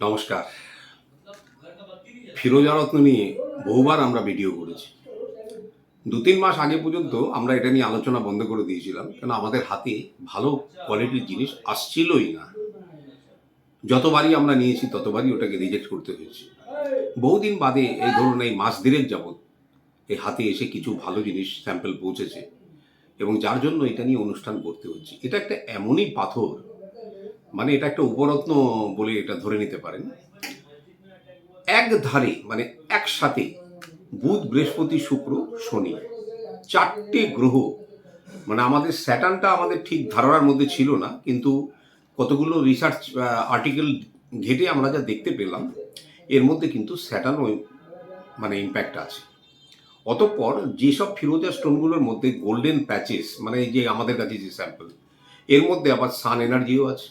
নমস্কার। ফিরোজা রত্ন নিয়ে বহুবার আমরা ভিডিও করেছি। ২-৩ মাস আগে পর্যন্ত আমরা এটা নিয়ে আলোচনা বন্ধ করে দিয়েছিলাম, কেন আমাদের হাতে ভালো কোয়ালিটির জিনিস আসছিলই না। যতবারই আমরা নিয়েছি ততবারই ওটাকে রিজেক্ট করতে হয়েছে। বহুদিন বাদে এই ধরুন এই মাস দেড়েক যাবৎ এই হাতে এসে কিছু ভালো জিনিস স্যাম্পল পৌঁছেছে এবং যার জন্য এটা নিয়ে অনুষ্ঠান করতে হচ্ছে। এটা একটা এমনই পাথর, মানে এটা একটা উপরত্ন বলে এটা ধরে নিতে পারেন। এক ধারে মানে একসাথে বুধ, বৃহস্পতি, শুক্র, শনি, ৪টে গ্রহ। মানে আমাদের স্যাটার্নটা আমাদের ঠিক ধারণার মধ্যে ছিল না, কিন্তু কতগুলো রিসার্চ আর্টিকেল ঘেটে আমরা যা দেখতে পেলাম, এর মধ্যে কিন্তু স্যাটার্ন মানে ইম্প্যাক্ট আছে। অতঃপর যেসব ফিরোজা স্টোনগুলোর মধ্যে গোল্ডেন প্যাচেস, মানে এই যে আমাদের কাছে যে স্যাম্পল, এর মধ্যে আবার সান এনার্জিও আছে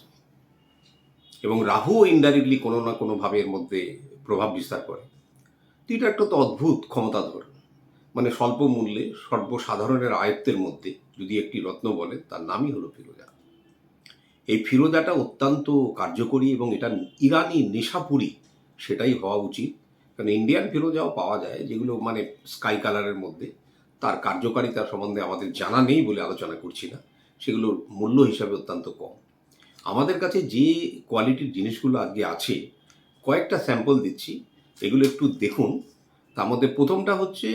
এবং রাহুও ইনডাইরেক্টলি কোনো না কোনোভাবে এর মধ্যে প্রভাব বিস্তার করে। তো এটা একটা তো অদ্ভুত ক্ষমতাধর, মানে স্বল্প মূল্যে সর্বসাধারণের আয়ত্তের মধ্যে যদি একটি রত্ন বলে, তার নামই হলো ফিরোজা। এই ফিরোজাটা অত্যন্ত কার্যকরী এবং এটা ইরানি নেশাপুরি সেটাই হওয়া উচিত। কারণ ইন্ডিয়ান ফিরোজাও পাওয়া যায়, যেগুলো মানে স্কাই কালারের মধ্যে, তার কার্যকারিতা সম্বন্ধে আমাদের জানা নেই বলে আলোচনা করছি না, সেগুলোর মূল্য হিসাবে অত্যন্ত কম। আমাদের কাছে যে কোয়ালিটির জিনিসগুলো আজকে আছে, কয়েকটা স্যাম্পল দিচ্ছি, এগুলো একটু দেখুন। তার মধ্যে প্রথমটা হচ্ছে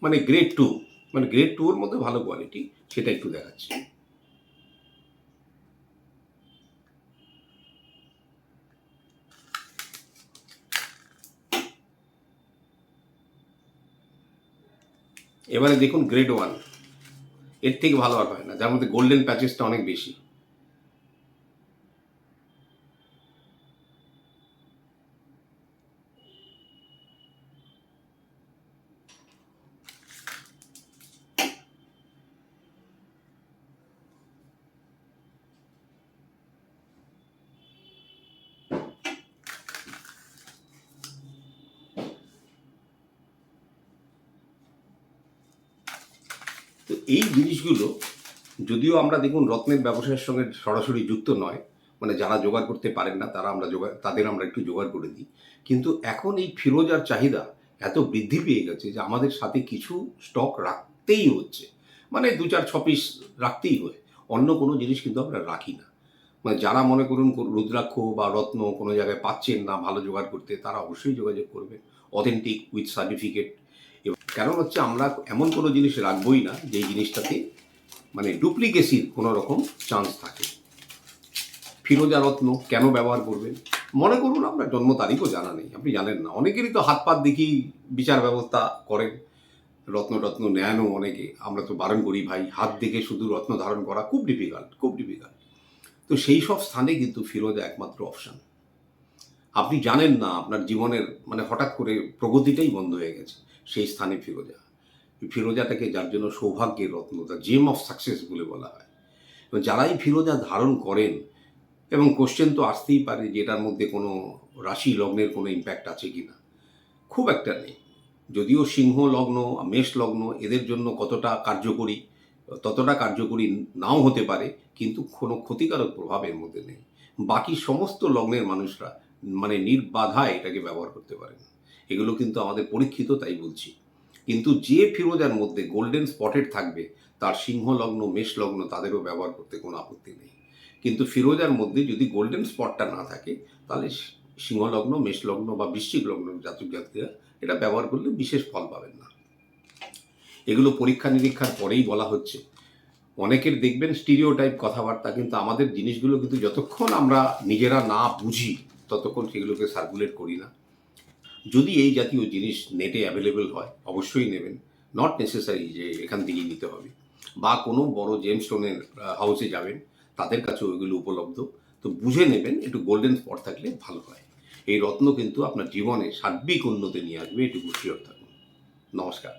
মানে গ্রেড 2, মানে গ্রেড 2 এর মধ্যে ভালো কোয়ালিটি, সেটা একটু দেখাচ্ছি। এবারে দেখুন গ্রেড 1, এর থেকে ভালো আর হয় না, যার মধ্যে গোল্ডেন প্যাচেসটা অনেক বেশি। তো এই জিনিসগুলো যদিও আমরা দেখুন রত্নের ব্যবসায়ের সঙ্গে সরাসরি যুক্ত নয়, মানে যারা জোগাড় করতে পারেন না তারা তাদের আমরা একটু জোগাড় করে দিই, কিন্তু এখন এই ফিরোজার চাহিদা এত বৃদ্ধি পেয়ে গেছে যে আমাদের সাথে কিছু স্টক রাখতেই হচ্ছে, মানে ২-৪-৬ পিস রাখতেই হয়। অন্য কোনো জিনিস কিন্তু আমরা রাখি না। মানে যারা মনে করুন রুদ্রাক্ষ বা রত্ন কোনো জায়গায় পাচ্ছেন না ভালো জোগাড় করতে, তারা অবশ্যই যোগাযোগ করবেন, অথেন্টিক উইথ সার্টিফিকেট। কারণ হচ্ছে আমরা এমন কোনো জিনিস রাখবই না যেই জিনিসটাতে মানে ডুপ্লিকেসির কোনো রকম চান্স থাকে। ফিরোজা রত্ন কেন ব্যবহার করবেন? মনে করুন আপনার জন্ম তারিখও জানা নেই, আপনি জানেন না, অনেকেরই তো হাত পাত দেখি বিচার ব্যবস্থা করেন, রত্ন নেয়ানো অনেকে, আমরা তো বারণ করি ভাই, হাত দেখে শুধু রত্ন ধারণ করা খুব ডিফিকাল্ট, খুব ডিফিকাল্ট। তো সেই সব স্থানে কিন্তু ফিরোজা একমাত্র অপশান। আপনি জানেন না আপনার জীবনের মানে হঠাৎ করে প্রগতিটাই বন্ধ হয়ে গেছে, সেই স্থানে ফিরোজা। ফিরোজাটাকে যার জন্য সৌভাগ্যের রত্ন, দ্য জেম অফ সাকসেস বলে বলা হয়। এবং যারাই ফিরোজা ধারণ করেন, এবং কোশ্চেন তো আসতেই পারে যে এটার মধ্যে কোনো রাশি লগ্নের কোনো ইম্প্যাক্ট আছে কি না। খুব একটা নেই। যদিও সিংহ লগ্ন, মেষ লগ্ন এদের জন্য কতটা কার্যকরী, ততটা কার্যকরী নাও হতে পারে, কিন্তু কোনো ক্ষতিকারক প্রভাব এর মধ্যে নেই। বাকি সমস্ত লগ্নের মানুষরা মানে নির্বাধায় এটাকে ব্যবহার করতে পারেন। এগুলো কিন্তু আমাদের পরীক্ষিত, তাই বলছি। কিন্তু যে ফিরোজার মধ্যে গোল্ডেন স্পটেড থাকবে, তার সিংহ লগ্ন, মেষ লগ্ন তাদেরও ব্যবহার করতে কোনো আপত্তি নেই। কিন্তু ফিরোজার মধ্যে যদি গোল্ডেন স্পটটা না থাকে, তাহলে সিংহলগ্ন, মেষলগ্ন বা বৃশ্চিক লগ্ন জাতক জাতিকা এটা ব্যবহার করলে বিশেষ ফল পাবেন না। এগুলো পরীক্ষা নিরীক্ষার পরেই বলা হচ্ছে। অনেকের দেখবেন স্টিরিওটাইপ কথাবার্তা, কিন্তু আমাদের জিনিসগুলো কিন্তু যতক্ষণ আমরা নিজেরা না বুঝি ততক্ষণ সেগুলোকে সার্কুলেট করি না। যদি এই জাতীয় জিনিস নেটে অ্যাভেলেবেল হয় অবশ্যই নেবেন, নট নেসেসারি যে এখান থেকেই নিতে হবে, বা কোনো বড় জেমস্টোনের হাউসে যাবেন, তাদের কাছেও এগুলো উপলব্ধ। তো বুঝে নেবেন, একটু গোল্ডেন স্পট থাকলে ভালো হয়। এই রত্ন কিন্তু আপনার জীবনে সার্বিক উন্নতি নিয়ে আসবে, এটুকু শিওর থাকুন। নমস্কার।